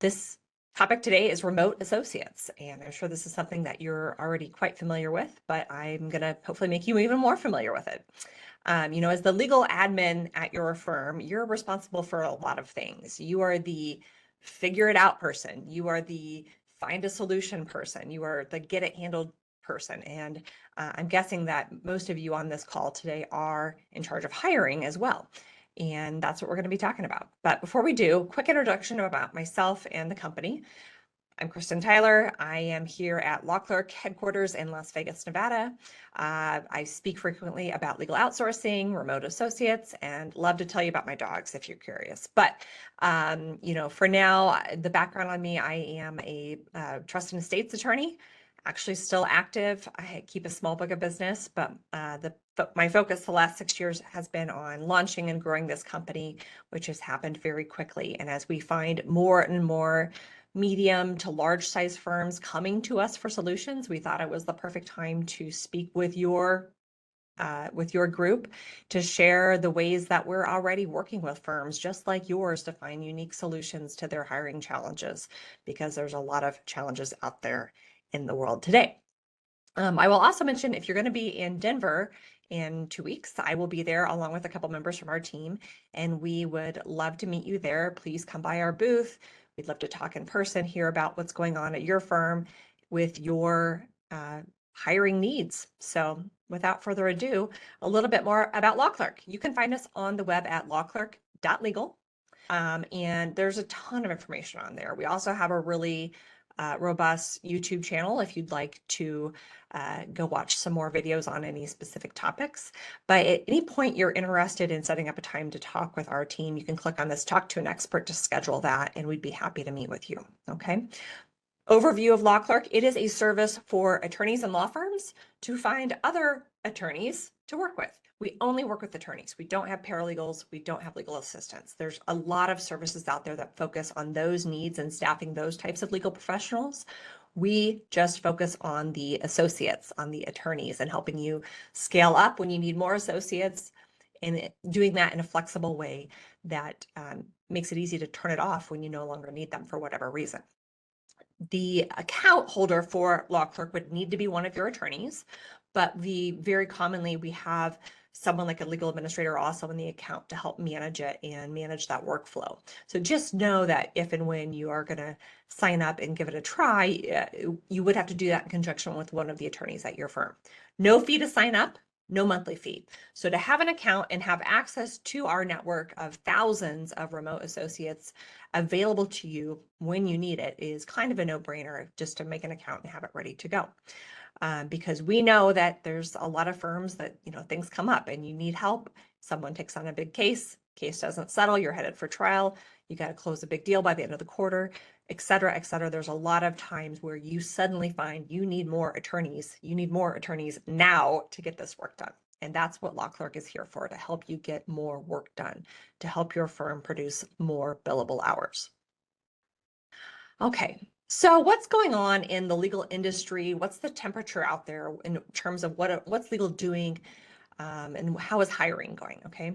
This topic today is remote associates, and I'm sure this is something that you're already quite familiar with, but I'm going to hopefully make you even more familiar with it. As the legal admin at your firm, you're responsible for a lot of things. You are the figure it out person. You are the find a solution person. You are the get it handled person. And I'm guessing that most of you on this call today are in charge of hiring as well. And that's what we're going to be talking about. But before we do, quick introduction about myself and the company. I'm Kristen Tyler. I am here at LAWCLERK headquarters in Las Vegas, Nevada. I speak frequently about legal outsourcing, remote associates, and love to tell you about my dogs if you're curious. But, for now, the background on me, I am a trust and estates attorney, actually still active. I keep a small book of business, but my focus the last 6 years has been on launching and growing this company, which has happened very quickly. And as we find more and more medium to large size firms coming to us for solutions, we thought it was the perfect time to speak with your group to share the ways that we're already working with firms just like yours to find unique solutions to their hiring challenges, because there's a lot of challenges out there in the world today. I will also mention, if you're going to be in Denver in 2 weeks, I will be there along with a couple members from our team, and we would love to meet you there. Please come by our booth. We'd love to talk in person, hear about what's going on at your firm with your hiring needs. So without further ado, a little bit more about LawClerk. You can find us on the web at lawclerk.legal. And there's a ton of information on there. We also have a really robust YouTube channel if you'd like to go watch some more videos on any specific topics. But at any point you're interested in setting up a time to talk with our team, you can click on this Talk to an Expert to schedule that, and we'd be happy to meet with you. Okay. Overview of LawClerk. It is a service for attorneys and law firms to find other attorneys to work with. We only work with attorneys. We don't have paralegals. We don't have legal assistants. There's a lot of services out there that focus on those needs and staffing those types of legal professionals. We just focus on the associates, on the attorneys, and helping you scale up when you need more associates, and doing that in a flexible way that makes it easy to turn it off when you no longer need them for whatever reason. The account holder for LawClerk would need to be one of your attorneys, but very commonly we have someone like a legal administrator also in the account to help manage it and manage that workflow. So just know that if and when you are going to sign up and give it a try, you would have to do that in conjunction with one of the attorneys at your firm. No fee to sign up. No monthly fee. So to have an account and have access to our network of thousands of remote associates available to you when you need it is kind of a no-brainer, just to make an account and have it ready to go. Because we know that there's a lot of firms that, things come up and you need help. Someone takes on a big case doesn't settle, you're headed for trial, you got to close a big deal by the end of the quarter, et cetera, et cetera. There's a lot of times where you suddenly find you need more attorneys. You need more attorneys now to get this work done. And that's what LawClerk is here for, to help you get more work done, to help your firm produce more billable hours. Okay, so what's going on in the legal industry? What's the temperature out there in terms of what's legal doing, and how is hiring going? Okay.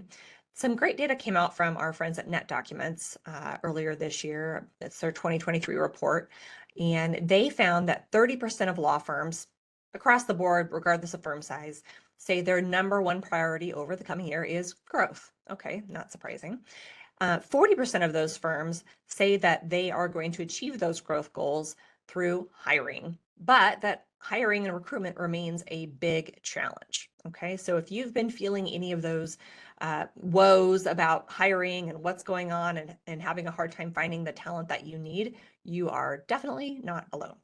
Some great data came out from our friends at Net Documents earlier this year. It's their 2023 report. And they found that 30% of law firms across the board, regardless of firm size, say their number one priority over the coming year is growth. Okay, not surprising. 40% of those firms say that they are going to achieve those growth goals through hiring, but that hiring and recruitment remains a big challenge. Okay, so if you've been feeling any of those woes about hiring and what's going on and having a hard time finding the talent that you need, you are definitely not alone.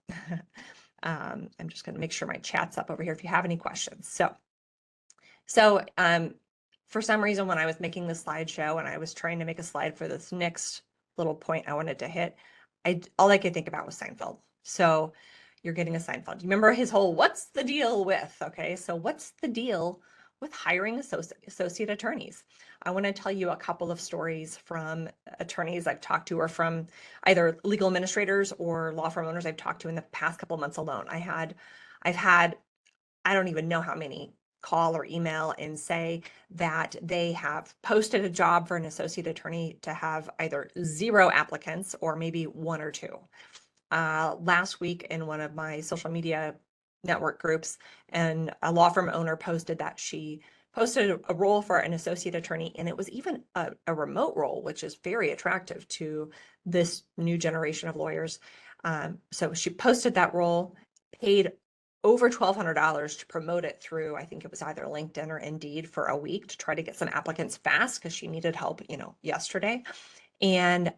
I'm just going to make sure my chat's up over here if you have any questions. So for some reason, when I was making the slideshow and I was trying to make a slide for this next little point I wanted to hit, all I could think about was Seinfeld. So you're getting a Seinfeld. You remember his whole, what's the deal with? Okay, so what's the deal with hiring associate attorneys? I want to tell you a couple of stories from attorneys I've talked to, or from either legal administrators or law firm owners I've talked to in the past couple months alone. I've had, I don't even know how many call or email and say that they have posted a job for an associate attorney to have either 0 applicants or maybe 1 or 2. Last week in one of my social media network groups, and a law firm owner posted that she posted a role for an associate attorney, and it was even a remote role, which is very attractive to this new generation of lawyers. So she posted that role, paid over $1,200 to promote it through, I think it was either LinkedIn or Indeed, for a week to try to get some applicants fast because she needed help, yesterday, and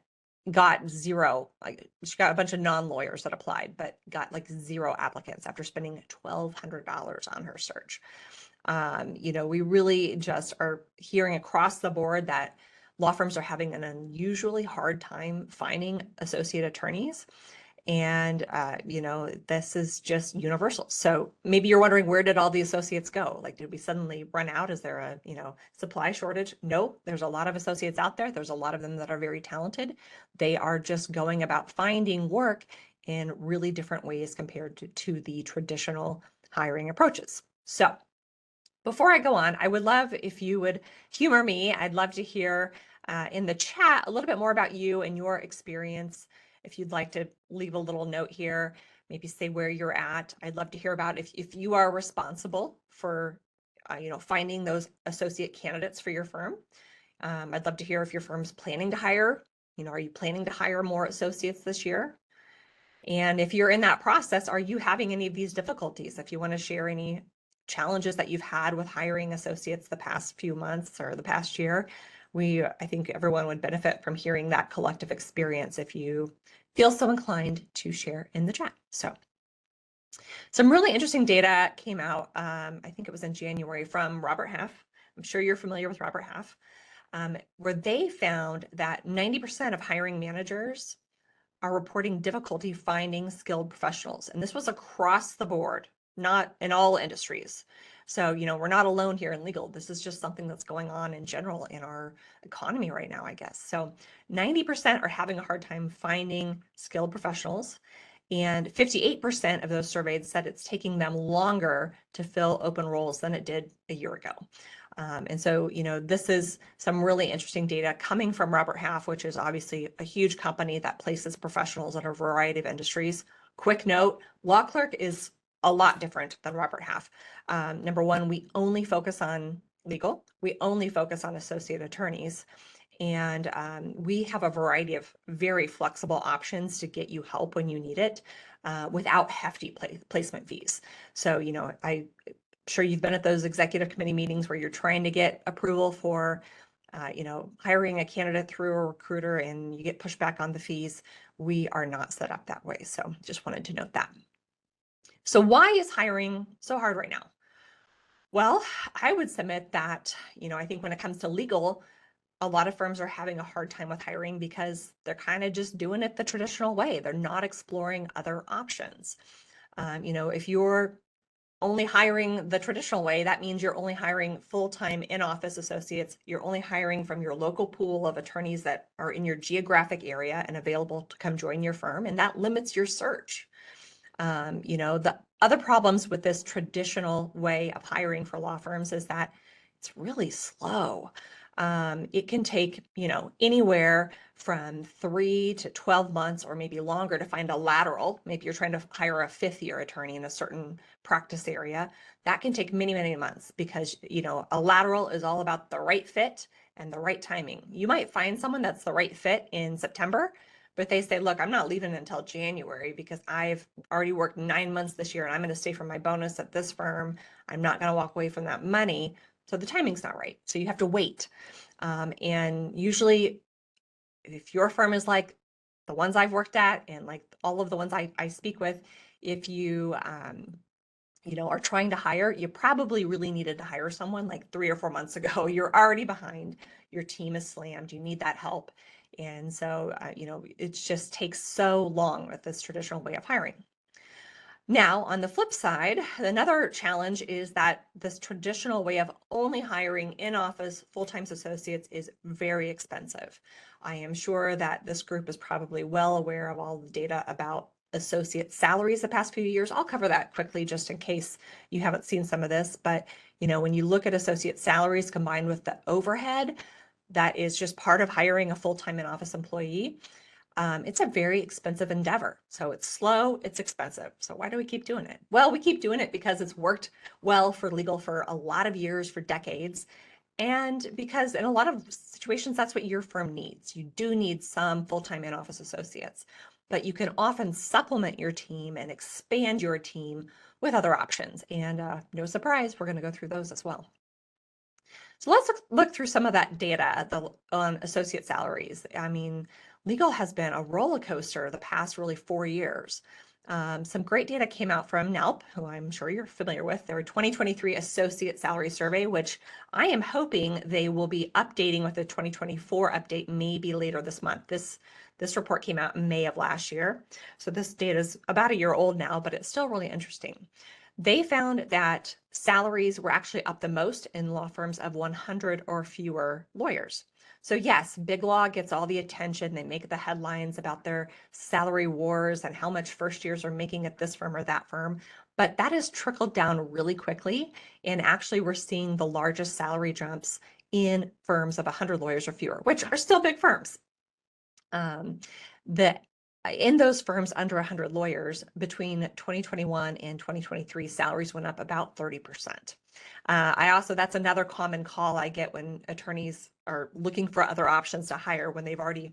got 0. Like, she got a bunch of non-lawyers that applied, but got like 0 applicants after spending $1,200 on her search. We really just are hearing across the board that law firms are having an unusually hard time finding associate attorneys. And, this is just universal. So maybe you're wondering, where did all the associates go? Like, did we suddenly run out? Is there a, supply shortage? No, there's a lot of associates out there. There's a lot of them that are very talented. They are just going about finding work in really different ways compared to the traditional hiring approaches. So before I go on, I would love if you would humor me. I'd love to hear in the chat a little bit more about you and your experience. If you'd like to leave a little note here, maybe say where you're at. I'd love to hear about if you are responsible for, finding those associate candidates for your firm. I'd love to hear if your firm's planning to hire. Are you planning to hire more associates this year? And if you're in that process, are you having any of these difficulties? If you want to share any challenges that you've had with hiring associates the past few months or the past year, I think everyone would benefit from hearing that collective experience if you feel so inclined to share in the chat. So some really interesting data came out, I think it was in January, from Robert Half. I'm sure you're familiar with Robert Half, where they found that 90% of hiring managers are reporting difficulty finding skilled professionals. And this was across the board, not in all industries. So, we're not alone here in legal. This is just something that's going on in general in our economy right now, I guess. So 90% are having a hard time finding skilled professionals. And 58% of those surveyed said it's taking them longer to fill open roles than it did a year ago. And so, this is some really interesting data coming from Robert Half, which is obviously a huge company that places professionals in a variety of industries. Quick note, LAWCLERK is a lot different than Robert Half. Number one, we only focus on legal. We only focus on associate attorneys. And we have a variety of very flexible options to get you help when you need it without hefty placement fees. So, I'm sure you've been at those executive committee meetings where you're trying to get approval for, hiring a candidate through a recruiter and you get pushback on the fees. We are not set up that way. So just wanted to note that. So why is hiring so hard right now? Well, I would submit that, I think when it comes to legal, a lot of firms are having a hard time with hiring because they're kind of just doing it the traditional way. They're not exploring other options. If you're only hiring the traditional way, that means you're only hiring full-time in-office associates. You're only hiring from your local pool of attorneys that are in your geographic area and available to come join your firm, and that limits your search. The other problems with this traditional way of hiring for law firms is that it's really slow. It can take, anywhere from 3 to 12 months or maybe longer to find a lateral. Maybe you're trying to hire a 5th-year attorney in a certain practice area. That can take many, many months because, a lateral is all about the right fit and the right timing. You might find someone that's the right fit in September, but they say, look, I'm not leaving until January because I've already worked 9 months this year and I'm going to stay for my bonus at this firm. I'm not going to walk away from that money. So the timing's not right. So you have to wait. And usually if your firm is like the ones I've worked at and like all of the ones I speak with, if you, are trying to hire, you probably really needed to hire someone like 3 or 4 months ago. You're already behind. Your team is slammed. You need that help. And so, it just takes so long with this traditional way of hiring. Now, on the flip side, another challenge is that this traditional way of only hiring in-office full-time associates is very expensive. I am sure that this group is probably well aware of all the data about associate salaries the past few years. I'll cover that quickly just in case you haven't seen some of this. But, when you look at associate salaries combined with the overhead, that is just part of hiring a full-time in-office employee. It's a very expensive endeavor. So it's slow, it's expensive. So why do we keep doing it? Well, we keep doing it because it's worked well for legal for a lot of years, for decades. And because in a lot of situations, that's what your firm needs. You do need some full-time in-office associates, but you can often supplement your team and expand your team with other options. And no surprise, we're going to go through those as well. So let's look through some of that data on associate salaries. I mean, legal has been a roller coaster the past really 4 years. Some great data came out from NALP, who I'm sure you're familiar with, their 2023 Associate Salary Survey, which I am hoping they will be updating with the 2024 update maybe later this month. This report came out in May of last year. So this data is about a year old now, but it's still really interesting. They found that salaries were actually up the most in law firms of 100 or fewer lawyers. So yes, Big Law gets all the attention. They make the headlines about their salary wars and how much first years are making at this firm or that firm. But that has trickled down really quickly. And actually, we're seeing the largest salary jumps in firms of 100 lawyers or fewer, which are still big firms. In those firms under 100 lawyers, between 2021 and 2023, salaries went up about 30%. That's another common call I get when attorneys are looking for other options to hire when they've already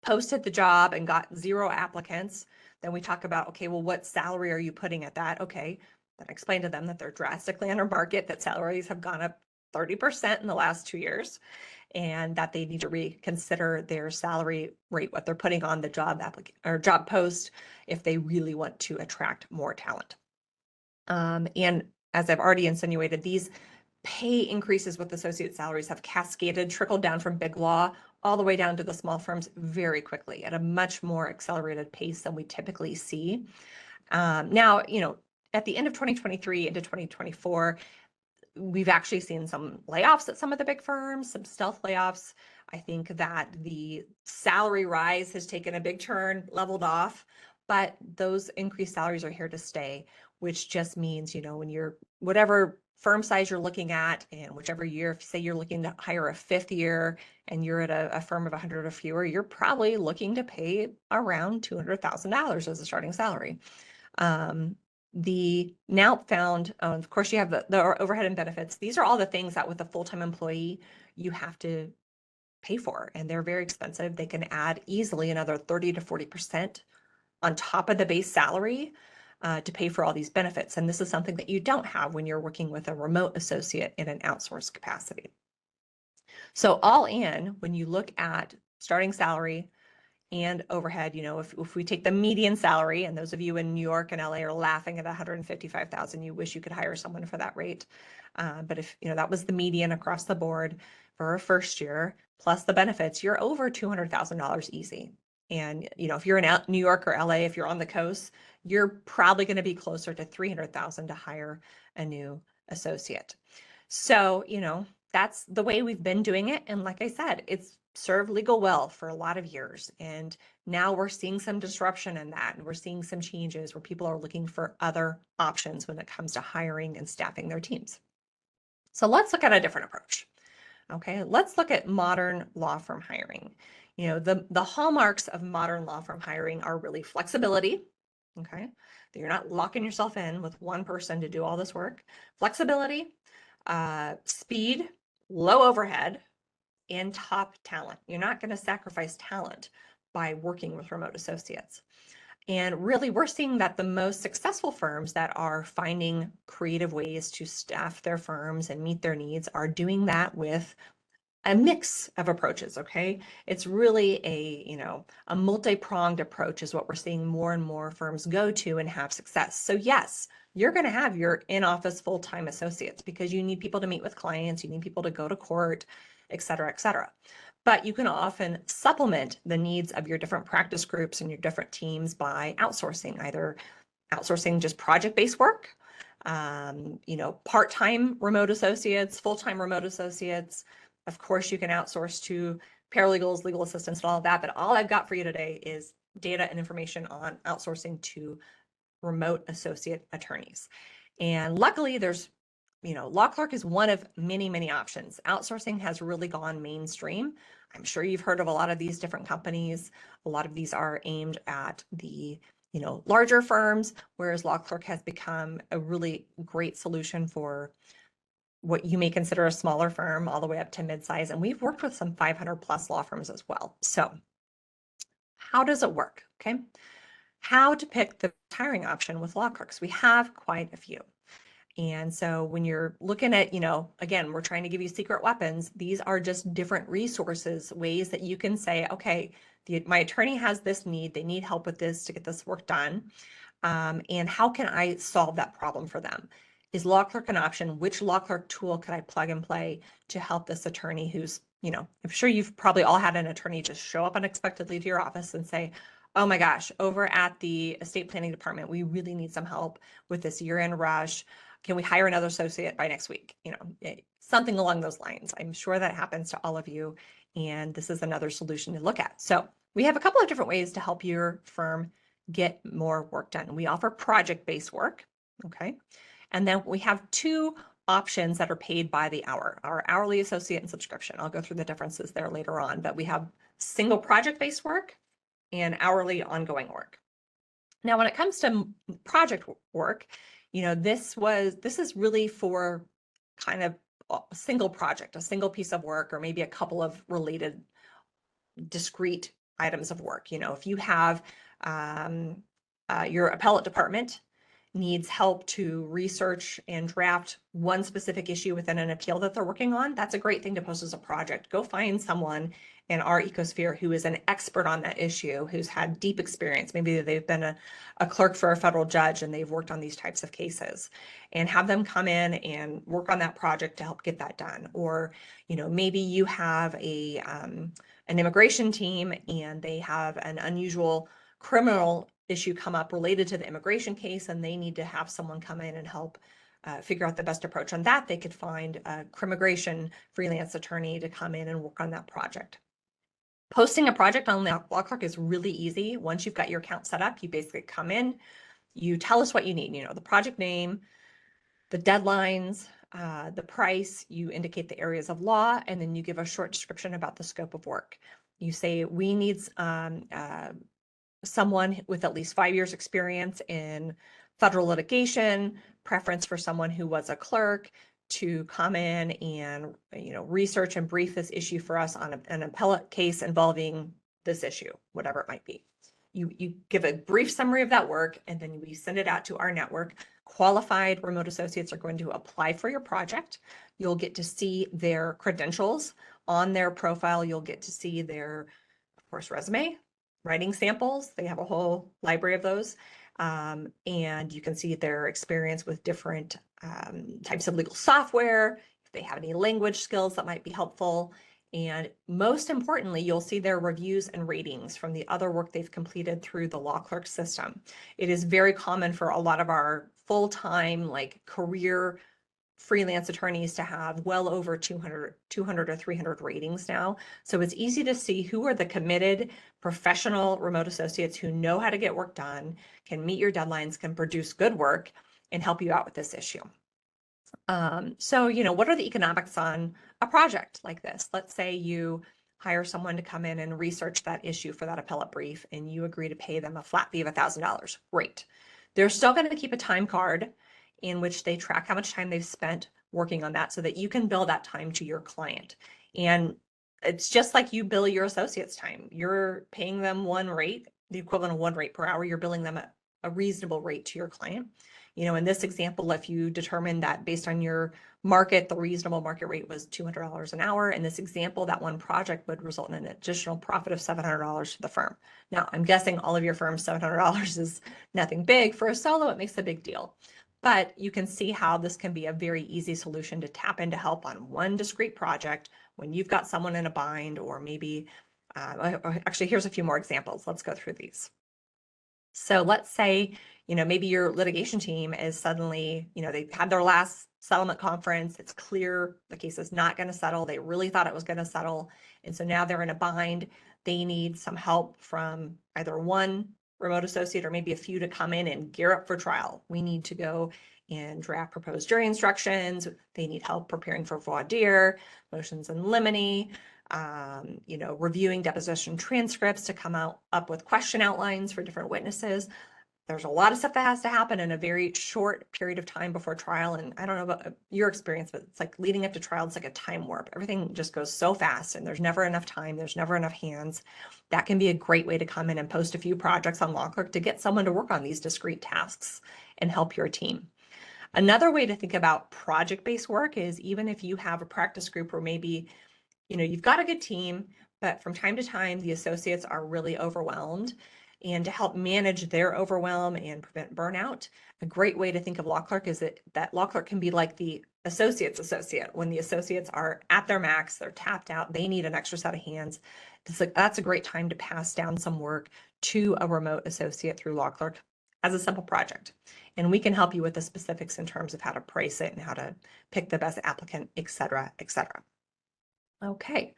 posted the job and got 0 applicants. Then we talk about, okay, well, what salary are you putting at that? Okay, then I explain to them that they're drastically under market, that salaries have gone up 30% in the last 2 years, and that they need to reconsider their salary rate, what they're putting on the job job post, if they really want to attract more talent. And as I've already insinuated, these pay increases with associate salaries have cascaded, trickled down from Big Law all the way down to the small firms very quickly at a much more accelerated pace than we typically see. Now, at the end of 2023 into 2024, we've actually seen some layoffs at some of the big firms, some stealth layoffs. I think that the salary rise has taken a big turn, leveled off, but those increased salaries are here to stay, which just means, when you're whatever firm size you're looking at, and whichever year, if you say you're looking to hire a 5th year and you're at a firm of 100 or fewer, you're probably looking to pay around $200,000 as a starting salary. The NALP found, of course, you have the overhead and benefits. These are all the things that with a full-time employee, you have to pay for, and they're very expensive. They can add easily another 30 to 40% on top of the base salary to pay for all these benefits. And this is something that you don't have when you're working with a remote associate in an outsourced capacity. So all in, when you look at starting salary and overhead, if we take the median salary, and those of you in New York and LA are laughing at 155,000, you wish you could hire someone for that rate. But if that was the median across the board for a first year, plus the benefits, you're over $200,000 easy. And if you're in New York or LA, if you're on the coast, you're probably going to be closer to 300,000 to hire a new associate. So that's the way we've been doing it. And like I said, it's served legal well for a lot of years. And now we're seeing some disruption in that. And we're seeing some changes where people are looking for other options when it comes to hiring and staffing their teams. So let's look at a different approach. Okay, let's look at modern law firm hiring. The hallmarks of modern law firm hiring are really flexibility. Okay, that you're not locking yourself in with one person to do all this work. Flexibility, speed, low overhead, and top talent. You're not going to sacrifice talent by working with remote associates. And really, we're seeing that the most successful firms that are finding creative ways to staff their firms and meet their needs are doing that with a mix of approaches. Okay, it's really a multi-pronged approach is what we're seeing more and more firms go to and have success. So yes, you're going to have your in-office full-time associates because you need people to meet with clients, you need people to go to court, et cetera, et cetera. But you can often supplement the needs of your different practice groups and your different teams by outsourcing, either outsourcing just project-based work, part-time remote associates, full-time remote associates. Of course, you can outsource to paralegals, legal assistants, and all of that. But all I've got for you today is data and information on outsourcing to remote associate attorneys. And luckily, there's, LawClerk is one of many, many options. Outsourcing has really gone mainstream. I'm sure you've heard of a lot of these different companies. A lot of these are aimed at the, larger firms, whereas LawClerk has become a really great solution for what you may consider a smaller firm all the way up to mid-size. And we've worked with some 500 plus law firms as well. So how does it work? Okay. How to pick the hiring option with LawClerks. We have quite a few. And so when you're looking at, again, we're trying to give you secret weapons. These are just different resources, ways that you can say, okay, my attorney has this need. They need help with this to get this work done. And how can I solve that problem for them? Is LawClerk an option? Which LawClerk tool could I plug and play to help this attorney who's, I'm sure you've probably all had an attorney just show up unexpectedly to your office and say, oh my gosh, over at the estate planning department, we really need some help with this year-end rush. Can we hire another associate by next week? Something along those lines. I'm sure that happens to all of you. And this is another solution to look at. So we have a couple of different ways to help your firm get more work done. We offer project-based work, okay? And then we have two options that are paid by the hour, our hourly associate and subscription. I'll go through the differences there later on, but we have single project-based work and hourly ongoing work. Now, when it comes to project work, this is really for kind of a single project, a single piece of work, or maybe a couple of related discrete items of work. If you have your appellate department needs help to research and draft one specific issue within an appeal that they're working on, that's a great thing to post as a project. Go find someone in our ecosphere who is an expert on that issue, who's had deep experience. Maybe they've been a clerk for a federal judge and they've worked on these types of cases, and have them come in and work on that project to help get that done. Or, maybe you have an immigration team and they have an unusual criminal issue come up related to the immigration case, and they need to have someone come in and help figure out the best approach on that. They could find a crimmigration freelance attorney to come in and work on that project. Posting a project on LawClerk is really easy. Once you've got your account set up, you basically come in, you tell us what you need, the project name, the deadlines, the price, you indicate the areas of law, and then you give a short description about the scope of work. You say, we need someone with at least 5 years experience in federal litigation, preference for someone who was a clerk, to come in and research and brief this issue for us on an appellate case involving this issue, whatever it might be. You give a brief summary of that work, and then we send it out to our network. Qualified remote associates are going to apply for your project. You'll get to see their credentials on their profile. You'll get to see their, of course, resume, writing samples. They have a whole library of those. And you can see their experience with different types of legal software, if they have any language skills that might be helpful. And most importantly, you'll see their reviews and ratings from the other work they've completed through the LawClerk system. It is very common for a lot of our full-time, career freelance attorneys to have well over 200 or 300 ratings now. So it's easy to see who are the committed professional remote associates who know how to get work done, can meet your deadlines, can produce good work, and help you out with this issue. So, what are the economics on a project like this? Let's say you hire someone to come in and research that issue for that appellate brief, and you agree to pay them a flat fee of $1,000. Great. They're still going to keep a time card in which they track how much time they've spent working on that so that you can bill that time to your client. And it's just like you bill your associates time. You're paying them one rate, the equivalent of one rate per hour. You're billing them a reasonable rate to your client. In this example, if you determine that based on your market, the reasonable market rate was $200 an hour, in this example, that one project would result in an additional profit of $700 to the firm. Now, I'm guessing all of your firms, $700 is nothing big. For a solo, it makes a big deal. But you can see how this can be a very easy solution to tap into help on one discrete project when you've got someone in a bind, or maybe, actually, here's a few more examples. Let's go through these. So let's say, maybe your litigation team is suddenly, they've had their last settlement conference. It's clear the case is not going to settle. They really thought it was going to settle. And so now they're in a bind. They need some help from either one remote associate or maybe a few to come in and gear up for trial. We need to go and draft proposed jury instructions. They need help preparing for voir dire, motions in limine, reviewing deposition transcripts to come up with question outlines for different witnesses. There's a lot of stuff that has to happen in a very short period of time before trial. And I don't know about your experience, but it's like leading up to trial, it's like a time warp. Everything just goes so fast and there's never enough time. There's never enough hands. That can be a great way to come in and post a few projects on LawClerk to get someone to work on these discrete tasks and help your team. Another way to think about project-based work is even if you have a practice group where maybe you've got a good team, but from time to time, the associates are really overwhelmed. And to help manage their overwhelm and prevent burnout, a great way to think of LawClerk is that LawClerk can be like the associate's associate. When the associates are at their max, they're tapped out, they need an extra set of hands. That's a great time to pass down some work to a remote associate through LawClerk as a simple project. And we can help you with the specifics in terms of how to price it and how to pick the best applicant, et cetera, et cetera. Okay.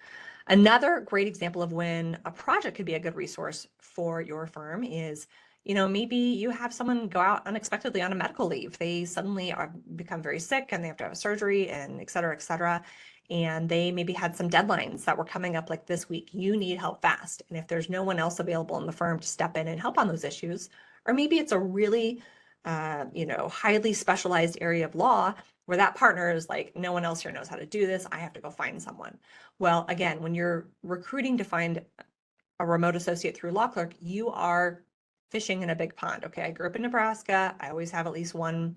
Another great example of when a project could be a good resource for your firm is, maybe you have someone go out unexpectedly on a medical leave. They suddenly become very sick and they have to have surgery and et cetera, et cetera. And they maybe had some deadlines that were coming up like this week. You need help fast. And if there's no one else available in the firm to step in and help on those issues, or maybe it's a really, highly specialized area of law where that partner is like, no one else here knows how to do this. I have to go find someone. Well, again, when you're recruiting to find a remote associate through LawClerk, you are fishing in a big pond. Okay, I grew up in Nebraska. I always have at least one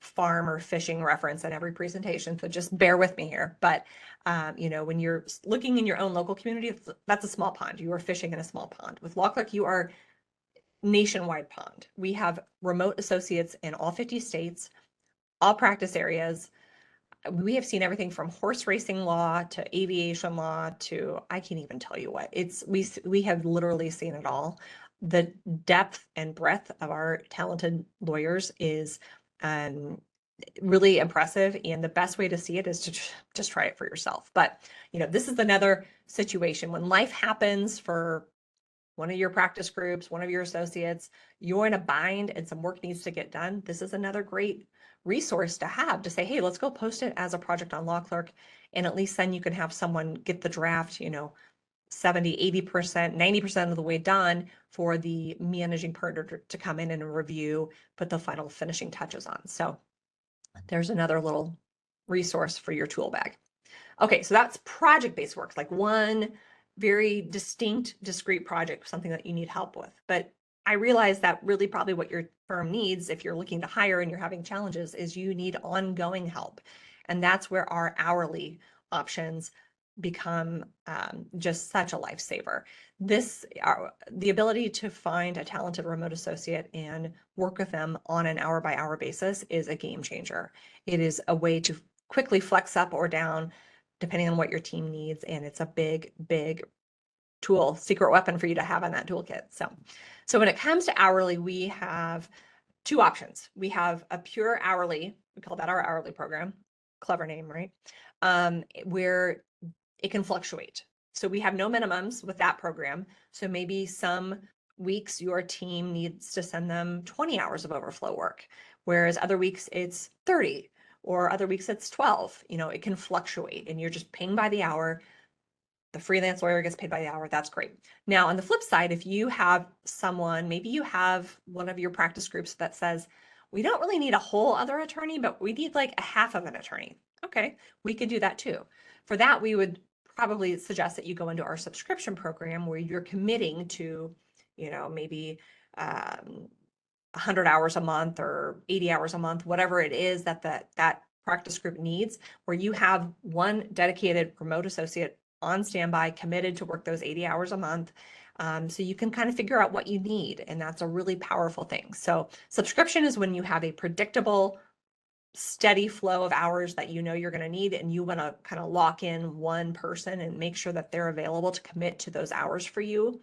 farm or fishing reference in every presentation, so just bear with me here. But when you're looking in your own local community, that's a small pond. You are fishing in a small pond. With LawClerk, you are nationwide pond. We have remote associates in all 50 states, all practice areas. We have seen everything from horse racing law to aviation law to I can't even tell you what. We have literally seen it all. The depth and breadth of our talented lawyers is really impressive, and the best way to see it is to just try it for yourself. But this is another situation when life happens for one of your practice groups, one of your associates, you're in a bind and some work needs to get done. This is another great resource to have to say, hey, let's go post it as a project on LawClerk. And at least then you can have someone get the draft, 70, 80%, 90% of the way done for the managing partner to come in and review, put the final finishing touches on. So there's another little resource for your tool bag. Okay, so that's project-based work, like one very distinct, discrete project, something that you need help with. But I realize that really probably what your firm needs, if you're looking to hire and you're having challenges, is you need ongoing help. And that's where our hourly options become just such a lifesaver. The ability to find a talented remote associate and work with them on an hour-by-hour basis is a game changer. It is a way to quickly flex up or down depending on what your team needs. And it's a big, big tool, secret weapon for you to have in that toolkit. So when it comes to hourly, we have two options. We have a pure hourly, we call that our hourly program, clever name, right? Where it can fluctuate. So we have no minimums with that program. So maybe some weeks your team needs to send them 20 hours of overflow work, whereas other weeks it's 30. Or other weeks it's 12. It can fluctuate and you're just paying by the hour. The freelance lawyer gets paid by the hour. That's great. Now, on the flip side, if you have someone, maybe you have one of your practice groups that says, we don't really need a whole other attorney, but we need like a half of an attorney. Okay, we could do that too. For that, we would probably suggest that you go into our subscription program where you're committing to, maybe 100 hours a month or 80 hours a month, whatever it is that practice group needs, where you have one dedicated remote associate on standby, committed to work those 80 hours a month. So you can kind of figure out what you need. And that's a really powerful thing. So subscription is when you have a predictable, steady flow of hours that you're going to need, and you want to kind of lock in one person and make sure that they're available to commit to those hours for you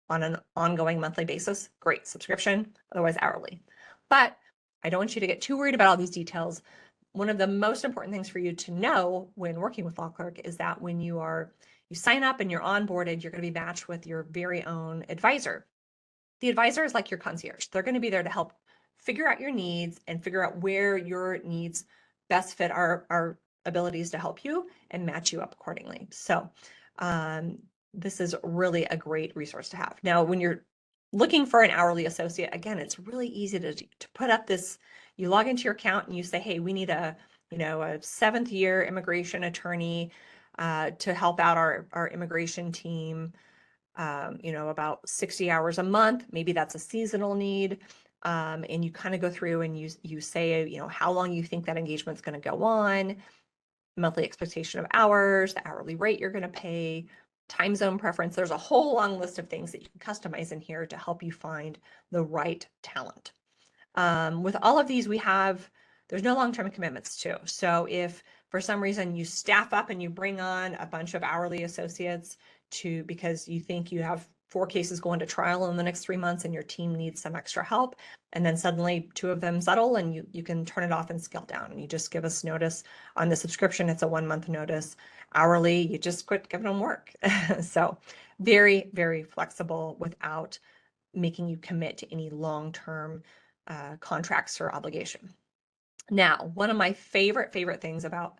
on an ongoing monthly basis, great, subscription, otherwise hourly. But I don't want you to get too worried about all these details. One of the most important things for you to know when working with LawClerk is that when you sign up and you're onboarded, you're going to be matched with your very own advisor. The advisor is like your concierge. They're going to be there to help figure out your needs and figure out where your needs best fit our abilities to help you and match you up accordingly. So this is really a great resource to have. Now, when you're looking for an hourly associate, again, it's really easy to put up this, you log into your account and you say, hey, we need a 7th year immigration attorney to help out our immigration team, about 60 hours a month. Maybe that's a seasonal need. And you kind of go through and you say, how long you think that engagement's going to go on, monthly expectation of hours, the hourly rate you're going to pay, time zone preference. There's a whole long list of things that you can customize in here to help you find the right talent. With all of these, there's no long-term commitments too. So if for some reason you staff up and you bring on a bunch of hourly associates because you think you have 4 cases going to trial in the next 3 months and your team needs some extra help, and then suddenly 2 of them settle and you can turn it off and scale down, and you just give us notice. On the subscription, it's a 1-month notice. Hourly, you just quit giving them work. So very, very flexible without making you commit to any long-term contracts or obligation. Now, one of my favorite things about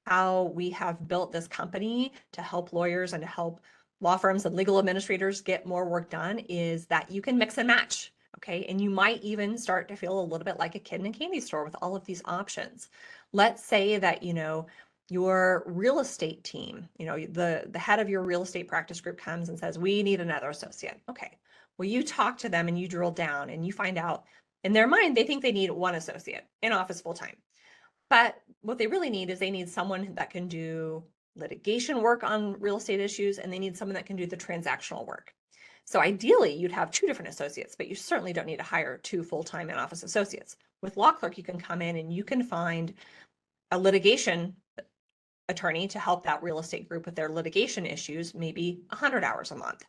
how we have built this company to help lawyers and to help law firms and legal administrators get more work done is that you can mix and match, okay? And you might even start to feel a little bit like a kid in a candy store with all of these options. Let's say that, your real estate team, the head of your real estate practice group comes and says, we need another associate. Okay, well, you talk to them and you drill down and you find out in their mind, they think they need 1 associate in office full-time. But what they really need is they need someone that can do litigation work on real estate issues, and they need someone that can do the transactional work. So ideally, you'd have 2 different associates, but you certainly don't need to hire 2 full-time in-office associates. With LawClerk, you can come in and you can find a litigation attorney to help that real estate group with their litigation issues, maybe 100 hours a month.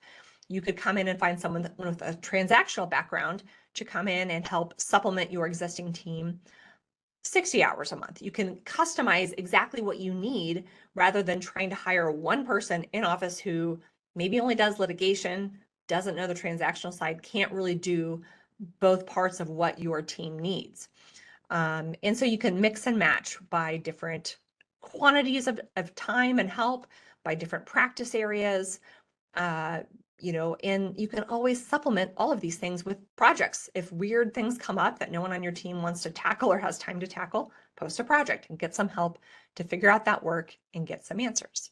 You could come in and find someone with a transactional background to come in and help supplement your existing team 60 hours a month. You can customize exactly what you need rather than trying to hire 1 person in office who maybe only does litigation, doesn't know the transactional side, can't really do both parts of what your team needs. And so you can mix and match by different quantities of time and help, by different practice areas, and you can always supplement all of these things with projects. If weird things come up that no one on your team wants to tackle or has time to tackle, post a project and get some help to figure out that work and get some answers.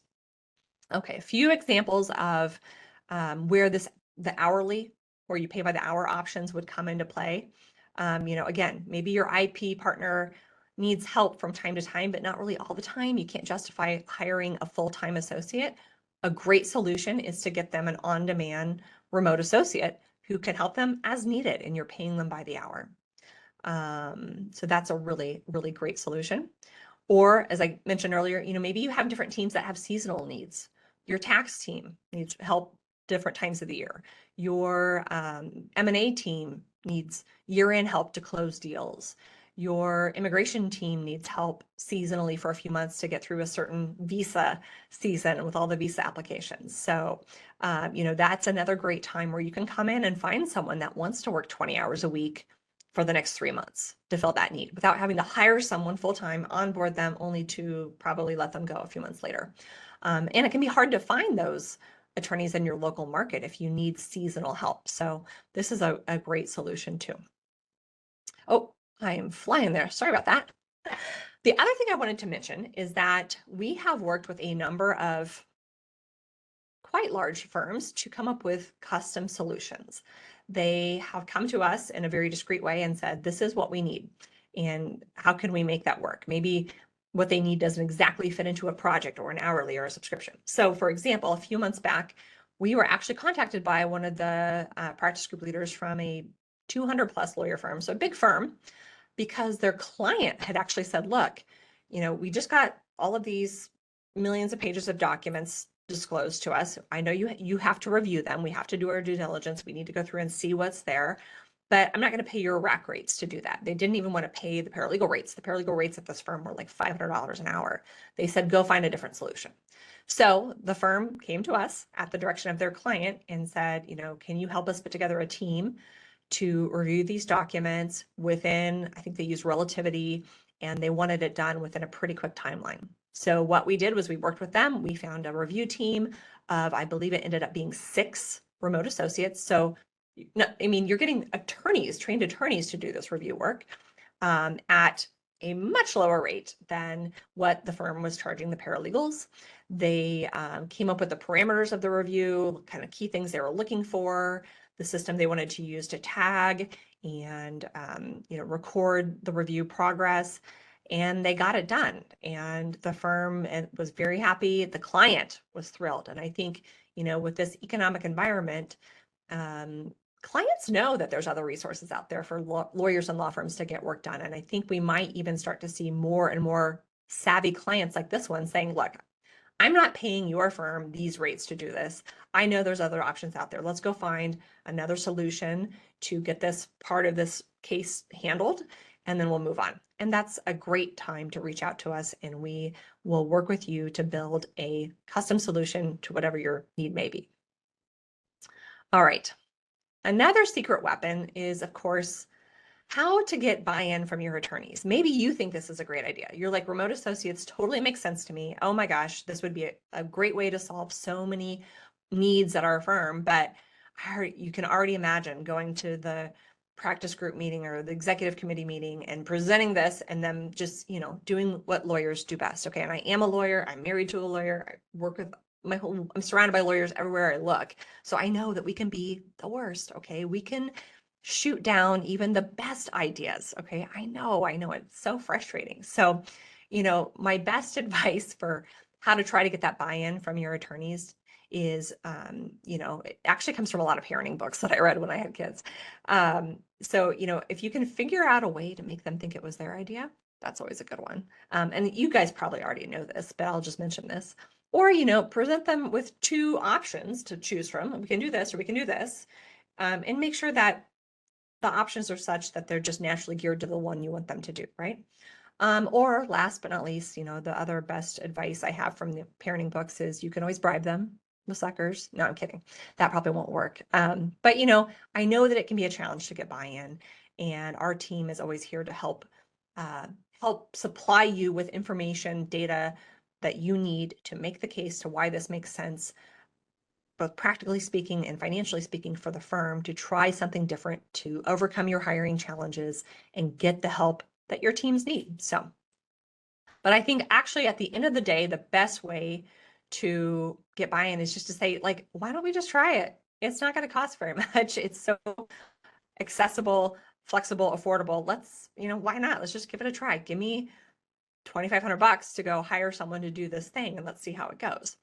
Okay, a few examples of where the hourly, where you pay by the hour options would come into play. Again, maybe your IP partner needs help from time to time, but not really all the time. You can't justify hiring a full-time associate. A great solution is to get them an on-demand remote associate who can help them as needed, and you're paying them by the hour. So that's a really, really great solution. Or as I mentioned earlier, maybe you have different teams that have seasonal needs. Your tax team needs help different times of the year. Your M&A team needs year-end help to close deals. Your immigration team needs help seasonally for a few months to get through a certain visa season with all the visa applications. So, that's another great time where you can come in and find someone that wants to work 20 hours a week for the next 3 months to fill that need without having to hire someone full-time, onboard them, only to probably let them go a few months later. And it can be hard to find those attorneys in your local market if you need seasonal help. So this is a great solution too. Oh, I am flying there. Sorry about that. The other thing I wanted to mention is that we have worked with a number of quite large firms to come up with custom solutions. They have come to us in a very discreet way and said, this is what we need, and how can we make that work? Maybe what they need doesn't exactly fit into a project or an hourly or a subscription. So for example, a few months back, we were actually contacted by one of the practice group leaders from a 200+ lawyer firm, so a big firm, because their client had actually said, look, we just got all of these millions of pages of documents disclosed to us. I know you have to review them. We have to do our due diligence. We need to go through and see what's there. But I'm not going to pay your rack rates to do that. They didn't even want to pay the paralegal rates. The paralegal rates at this firm were like $500 an hour. They said, go find a different solution. So the firm came to us at the direction of their client and said, can you help us put together a team to review these documents within, I think they used relativity, and they wanted it done within a pretty quick timeline. So what we did was we worked with them. We found a review team of, I believe it ended up being 6 remote associates. So no, I mean, you're getting attorneys, trained attorneys to do this review work at a much lower rate than what the firm was charging the paralegals. They came up with the parameters of the review, kind of key things they were looking for, the system they wanted to use to tag and record the review progress. And they got it done. And the firm was very happy. The client was thrilled. And I think, with this economic environment, clients know that there's other resources out there for lawyers and law firms to get work done. And I think we might even start to see more and more savvy clients like this one saying, look, I'm not paying your firm these rates to do this. I know there's other options out there. Let's go find another solution to get this part of this case handled, and then we'll move on. And that's a great time to reach out to us, and we will work with you to build a custom solution to whatever your need may be. All right. Another secret weapon is, of course, how to get buy-in from your attorneys. Maybe you think this is a great idea. You're like, remote associates totally makes sense to me. Oh my gosh, this would be a great way to solve so many needs at our firm. But you can already imagine going to the practice group meeting or the executive committee meeting and presenting this and them just, doing what lawyers do best. Okay. And I am a lawyer. I'm married to a lawyer. I work with I'm surrounded by lawyers everywhere I look. So I know that we can be the worst. Okay. We can shoot down even the best ideas. Okay. I know it's so frustrating. So, my best advice for how to try to get that buy-in from your attorneys is, it actually comes from a lot of parenting books that I read when I had kids. So, if you can figure out a way to make them think it was their idea, that's always a good one. And you guys probably already know this, but I'll just mention this. Or, present them with 2 options to choose from. We can do this or we can do this. And make sure that the options are such that they're just naturally geared to the one you want them to do, right? Or last but not least, the other best advice I have from the parenting books is you can always bribe them, the suckers. No, I'm kidding. That probably won't work. But I know that it can be a challenge to get buy-in, and our team is always here to help supply you with information, data that you need to make the case to why this makes sense, both practically speaking and financially speaking, for the firm to try something different to overcome your hiring challenges and get the help that your teams need. So, but I think actually at the end of the day, the best way to get buy-in is just to say, like, why don't we just try it? It's not going to cost very much. It's so accessible, flexible, affordable. Let's, why not? Let's just give it a try. Give me $2,500 to go hire someone to do this thing, and let's see how it goes.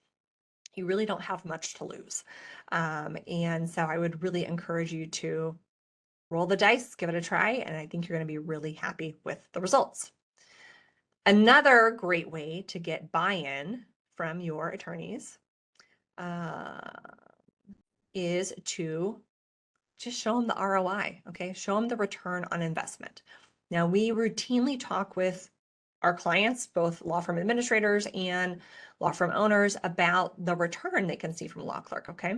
You really don't have much to lose. And so I would really encourage you to roll the dice, give it a try, and I think you're going to be really happy with the results. Another great way to get buy-in from your attorneys is to just show them the ROI, okay? Show them the return on investment. Now, we routinely talk with our clients, both law firm administrators and law firm owners, about the return they can see from LAWCLERK, okay?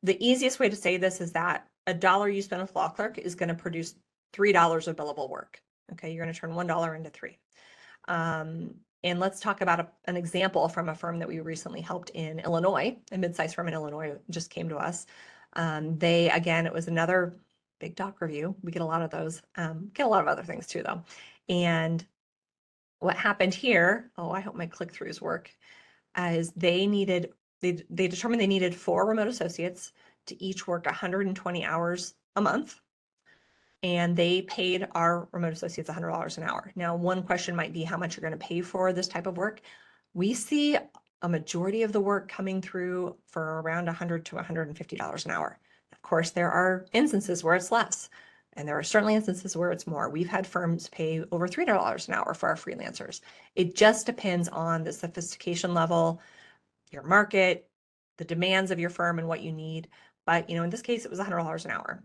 The easiest way to say this is that $1 you spend with LAWCLERK is going to produce $3 of billable work, okay? You're going to turn $1 into 3. And let's talk about an example from a firm that we recently helped in Illinois. A mid-sized firm in Illinois just came to us. It was another big doc review. We get a lot of those, get a lot of other things too, though. And what happened here, I hope my click-throughs work, is they determined they needed 4 remote associates to each work 120 hours a month. And they paid our remote associates $100 an hour. Now, one question might be how much you're going to pay for this type of work. We see a majority of the work coming through for around $100 to $150 an hour. Of course, there are instances where it's less, and there are certainly instances where it's more. We've had firms pay over $300 an hour for our freelancers. It just depends on the sophistication level your market, the demands of your firm and what you need. But, in this case, it was $100 an hour.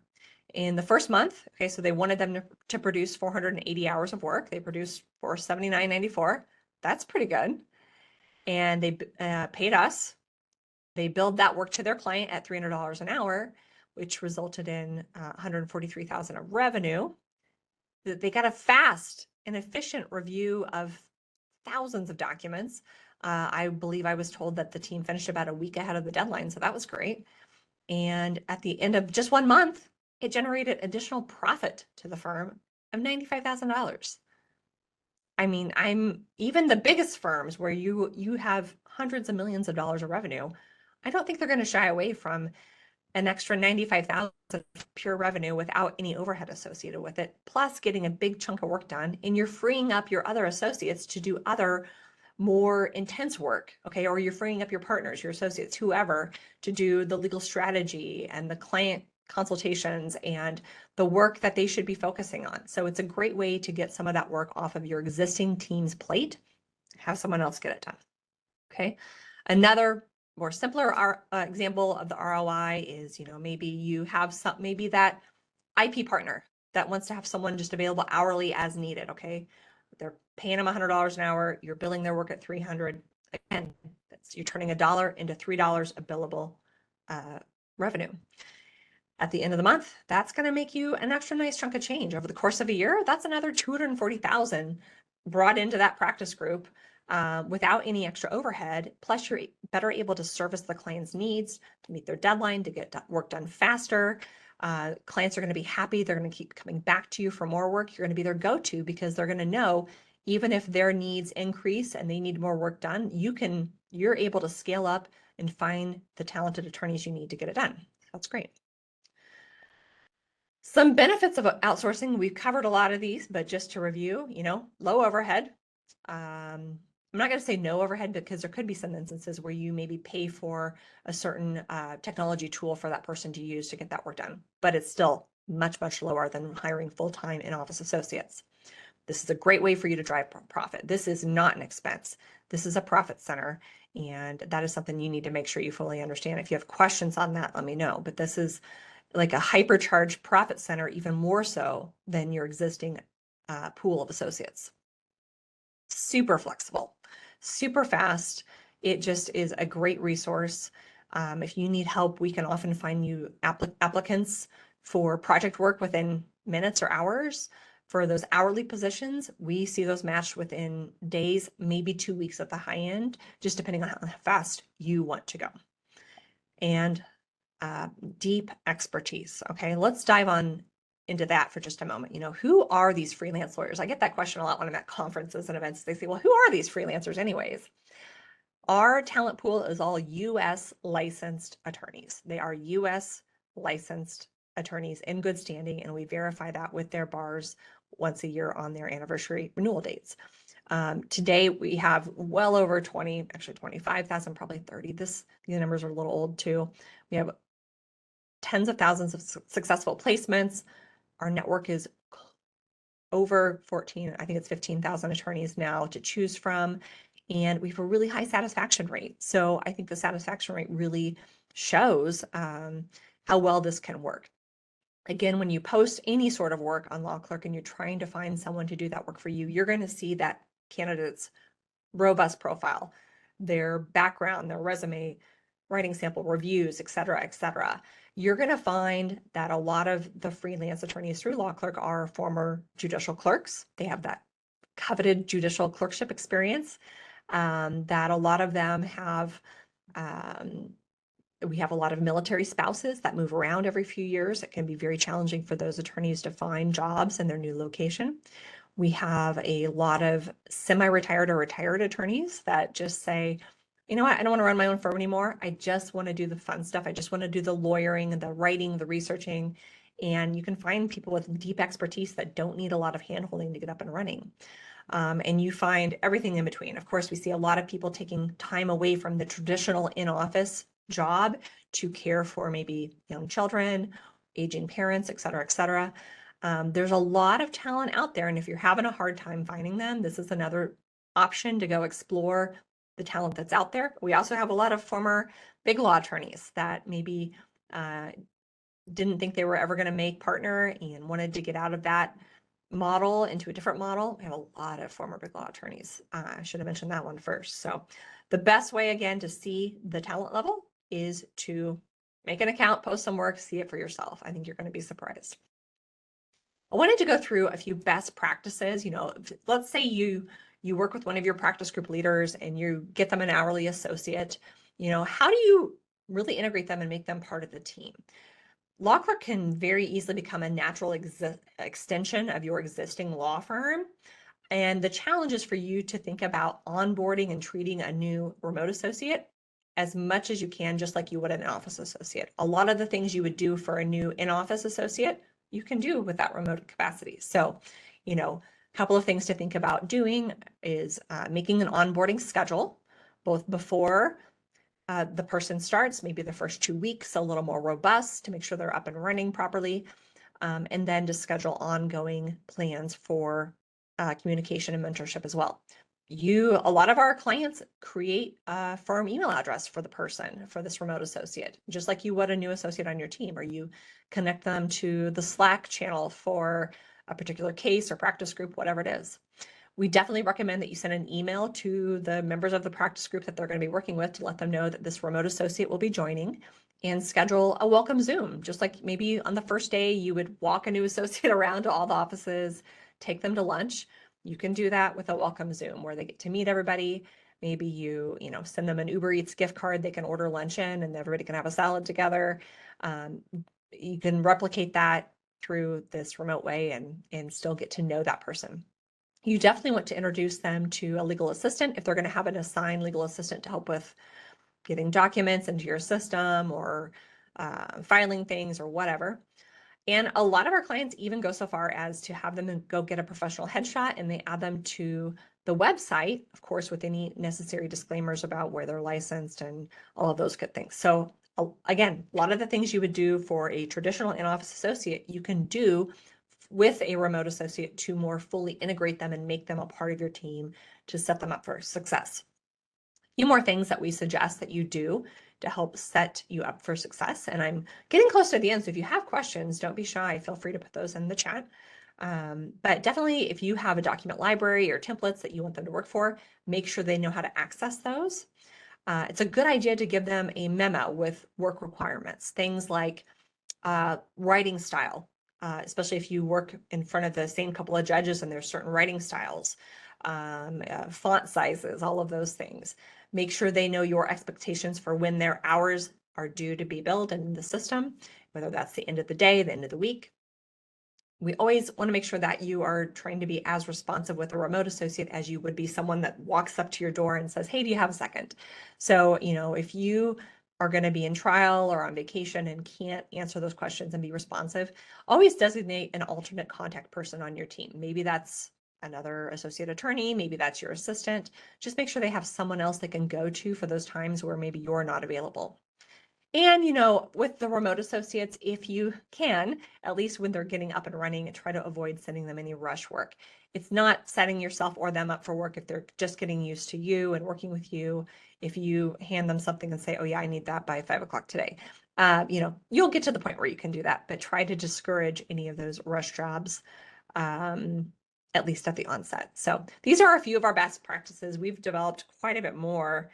In the first month, okay, so they wanted them to produce 480 hours of work. They produced 479.94. That's pretty good. And they paid us. They billed that work to their client at $300 an hour, which resulted in $143,000 of revenue. They got a fast and efficient review of thousands of documents. I believe I was told that the team finished about a week ahead of the deadline, so that was great. And at the end of just 1 month, it generated additional profit to the firm of $95,000. I mean, I'm even the biggest firms where you have hundreds of millions of dollars of revenue. I don't think they're going to shy away from an extra 95,000 pure revenue without any overhead associated with it, plus getting a big chunk of work done, and you're freeing up your other associates to do other more intense work, okay? Or you're freeing up your partners, your associates, whoever, to do the legal strategy and the client consultations and the work that they should be focusing on. So it's a great way to get some of that work off of your existing team's plate, have someone else get it done, okay? Another more simpler example of the ROI is, maybe you have maybe that IP partner that wants to have someone just available hourly as needed, okay? They're paying them $100 an hour. You're billing their work at $300. Again, you're turning $1 into $3 of billable revenue. At the end of the month, that's going to make you an extra nice chunk of change. Over the course of a year, that's another $240,000 brought into that practice group without any extra overhead. Plus, you're better able to service the client's needs, to meet their deadline, to get work done faster. Clients are going to be happy. They're going to keep coming back to you for more work. You're going to be their go-to because they're going to know even if their needs increase and they need more work done, you're able to scale up and find the talented attorneys you need to get it done. That's great. Some benefits of outsourcing, we've covered a lot of these, but just to review, low overhead. I'm not going to say no overhead because there could be some instances where you maybe pay for a certain technology tool for that person to use to get that work done, but it's still much, much lower than hiring full-time in-office associates. This is a great way for you to drive profit. This is not an expense. This is a profit center, and that is something you need to make sure you fully understand. If you have questions on that, let me know, but this is like a hypercharged profit center, even more so than your existing pool of associates. Super flexible, super fast. It just is a great resource. If you need help, we can often find you applicants for project work within minutes or hours. For those hourly positions, we see those matched within days, maybe 2 weeks at the high end, just depending on how fast you want to go. And deep expertise. Okay, let's dive on into that for just a moment. Who are these freelance lawyers? I get that question a lot when I'm at conferences and events. They say, well, who are these freelancers anyways? Our talent pool is all U.S. licensed attorneys. They are U.S. licensed attorneys in good standing, and we verify that with their bars once a year on their anniversary renewal dates. Today we have well over 20, actually 25,000, probably 30. These numbers are a little old too. We have tens of thousands of successful placements. Our network is over 14, I think it's 15,000 attorneys now to choose from. And we have a really high satisfaction rate. So I think the satisfaction rate really shows how well this can work. Again, when you post any sort of work on LawClerk and you're trying to find someone to do that work for you, you're going to see that candidate's robust profile, their background, their resume, writing sample reviews, et cetera, et cetera. You're going to find that a lot of the freelance attorneys through LawClerk are former judicial clerks. They have that coveted judicial clerkship experience. That a lot of them have. We have a lot of military spouses that move around every few years. It can be very challenging for those attorneys to find jobs in their new location. We have a lot of semi-retired or retired attorneys that just say, you know what, I don't want to run my own firm anymore. I just want to do the fun stuff. I just want to do the lawyering and the writing, the researching. And you can find people with deep expertise that don't need a lot of handholding to get up and running. And you find everything in between. Of course, we see a lot of people taking time away from the traditional in-office job to care for maybe young children, aging parents, et cetera, et cetera. There's a lot of talent out there. And if you're having a hard time finding them, this is another option to go explore the talent that's out there. We also have a lot of former big law attorneys that maybe didn't think they were ever going to make partner and wanted to get out of that model into a different model. We have a lot of former big law attorneys. I should have mentioned that one first. So the best way, again, to see the talent level is to make an account, post some work, see it for yourself. I think you're going to be surprised. I wanted to go through a few best practices. Let's say you work with one of your practice group leaders and you get them an hourly associate. How do you really integrate them and make them part of the team? LawClerk can very easily become a natural extension of your existing law firm. And the challenge is for you to think about onboarding and treating a new remote associate as much as you can, just like you would an office associate. A lot of the things you would do for a new in-office associate, you can do with that remote capacity. So, a couple of things to think about doing is making an onboarding schedule, both before the person starts, maybe the first 2 weeks, a little more robust to make sure they're up and running properly, and then to schedule ongoing plans for communication and mentorship as well. A lot of our clients create a firm email address for the person, for this remote associate, just like you would a new associate on your team, or you connect them to the Slack channel for a particular case or practice group, whatever it is. We definitely recommend that you send an email to the members of the practice group that they're going to be working with to let them know that this remote associate will be joining, and schedule a welcome Zoom. Just like maybe on the first day, you would walk a new associate around to all the offices, take them to lunch. You can do that with a welcome Zoom where they get to meet everybody. Maybe you send them an Uber Eats gift card. They can order lunch in and everybody can have a salad together. You can replicate that through this remote way and still get to know that person. You definitely want to introduce them to a legal assistant if they're going to have an assigned legal assistant to help with getting documents into your system or filing things or whatever. And a lot of our clients even go so far as to have them go get a professional headshot and they add them to the website, of course, with any necessary disclaimers about where they're licensed and all of those good things. So again, a lot of the things you would do for a traditional in-office associate, you can do with a remote associate to more fully integrate them and make them a part of your team to set them up for success. A few more things that we suggest that you do to help set you up for success. And I'm getting close to the end, so if you have questions, don't be shy. Feel free to put those in the chat. But definitely, if you have a document library or templates that you want them to work for, make sure they know how to access those. It's a good idea to give them a memo with work requirements, things like writing style, especially if you work in front of the same couple of judges and there's certain writing styles, font sizes, all of those things. Make sure they know your expectations for when their hours are due to be billed in the system, whether that's the end of the day, the end of the week. We always want to make sure that you are trying to be as responsive with a remote associate as you would be someone that walks up to your door and says, hey, do you have a second? So, if you are going to be in trial or on vacation and can't answer those questions and be responsive, always designate an alternate contact person on your team. Maybe that's another associate attorney, maybe that's your assistant. Just make sure they have someone else they can go to for those times where maybe you're not available. And, with the remote associates, if you can, at least when they're getting up and running, try to avoid sending them any rush work. It's not setting yourself or them up for work if they're just getting used to you and working with you. If you hand them something and say, oh yeah, I need that by 5 o'clock today, you'll get to the point where you can do that, but try to discourage any of those rush jobs, at least at the onset. So these are a few of our best practices. We've developed quite a bit more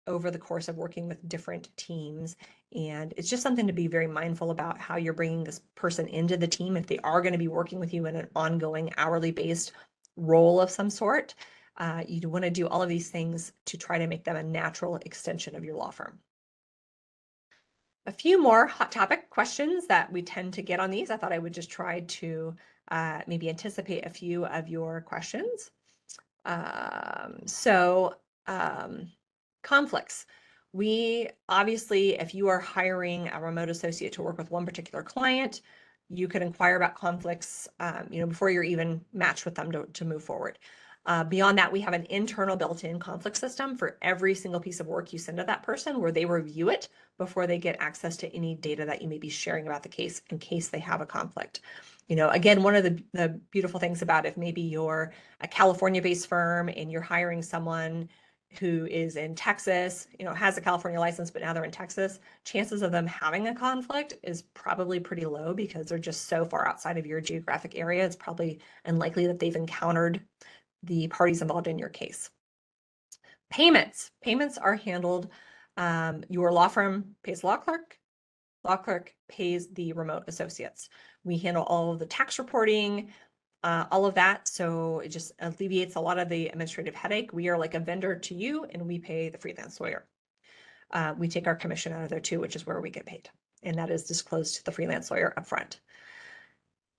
over the course of working with different teams. And it's just something to be very mindful about how you're bringing this person into the team. If they are going to be working with you in an ongoing hourly based role of some sort, you want to do all of these things to try to make them a natural extension of your law firm. A few more hot topic questions that we tend to get on these. I thought I would just try to maybe anticipate a few of your questions. Conflicts. We obviously, if you are hiring a remote associate to work with one particular client, you could inquire about conflicts, before you're even matched with them to move forward. Beyond that, we have an internal built-in conflict system for every single piece of work you send to that person where they review it before they get access to any data that you may be sharing about the case in case they have a conflict. Again, one of the beautiful things about if maybe you're a California-based firm and you're hiring someone who is in Texas, has a California license, but now they're in Texas, chances of them having a conflict is probably pretty low because they're just so far outside of your geographic area. It's probably unlikely that they've encountered the parties involved in your case. Payments are handled. Your law firm pays law clerk. Law clerk pays the remote associates. We handle all of the tax reporting, all of that. So it just alleviates a lot of the administrative headache. We are like a vendor to you, and we pay the freelance lawyer. We take our commission out of there too, which is where we get paid. And that is disclosed to the freelance lawyer upfront.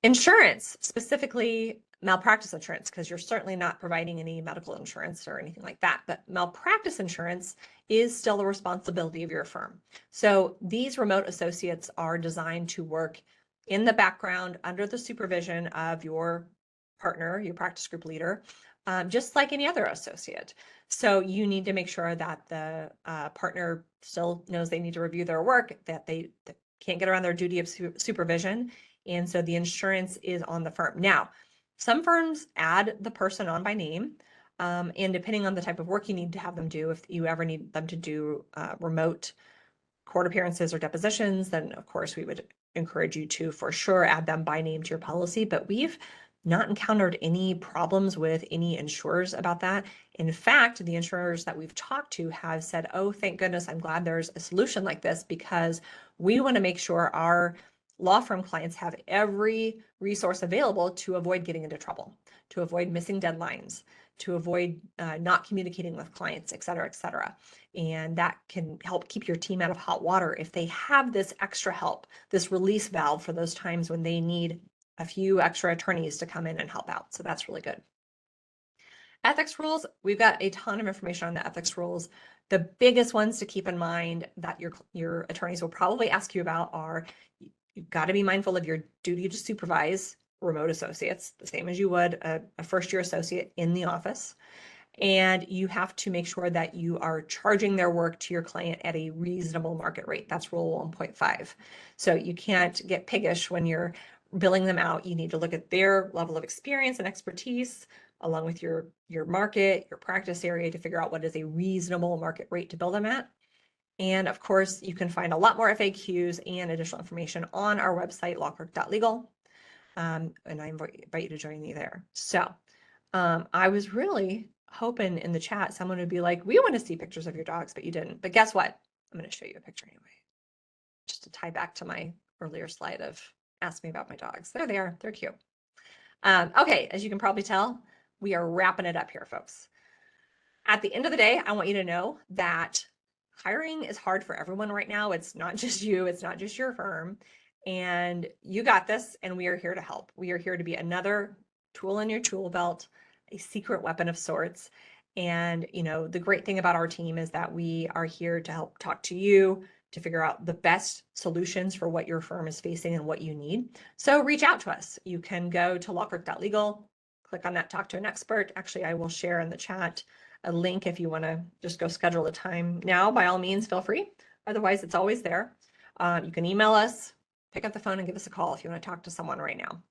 Insurance, specifically malpractice insurance, because you're certainly not providing any medical insurance or anything like that, but malpractice insurance is still the responsibility of your firm. So these remote associates are designed to work in the background under the supervision of your partner, your practice group leader, just like any other associate. So you need to make sure that the partner still knows they need to review their work, that they can't get around their duty of supervision. And so the insurance is on the firm. Now, some firms add the person on by name, and depending on the type of work you need to have them do, if you ever need them to do remote court appearances or depositions, then of course we would encourage you to for sure add them by name to your policy. But we've not encountered any problems with any insurers about that. In fact, the insurers that we've talked to have said, oh, thank goodness, I'm glad there's a solution like this, because we want to make sure our law firm clients have every resource available to avoid getting into trouble, to avoid missing deadlines, to avoid not communicating with clients, et cetera, et cetera. And that can help keep your team out of hot water if they have this extra help, this release valve for those times when they need a few extra attorneys to come in and help out. So that's really good. Ethics rules, we've got a ton of information on the ethics rules. The biggest ones to keep in mind that your attorneys will probably ask you about are, you've got to be mindful of your duty to supervise remote associates, the same as you would a first-year associate in the office. And you have to make sure that you are charging their work to your client at a reasonable market rate. That's rule 1.5. So you can't get piggish when you're billing them out. You need to look at their level of experience and expertise, along with your market, your practice area, to figure out what is a reasonable market rate to bill them at. And of course, you can find a lot more FAQs and additional information on our website, lawclerk.legal. And I invite you to join me there. So I was really hoping in the chat someone would be like, we want to see pictures of your dogs, but you didn't. But guess what? I'm going to show you a picture anyway, just to tie back to my earlier slide of ask me about my dogs. There they are. They're cute. Okay, as you can probably tell, we are wrapping it up here, folks. At the end of the day, I want you to know that hiring is hard for everyone right now. It's not just you, it's not just your firm. And you got this, and we are here to help. We are here to be another tool in your tool belt, a secret weapon of sorts. And the great thing about our team is that we are here to help talk to you, to figure out the best solutions for what your firm is facing and what you need. So reach out to us. You can go to lawclerk.legal, click on that Talk to an Expert. Actually, I will share in the chat a link if you want to just go schedule a time now. By all means, feel free. Otherwise, it's always there. You can email us, pick up the phone and give us a call if you want to talk to someone right now.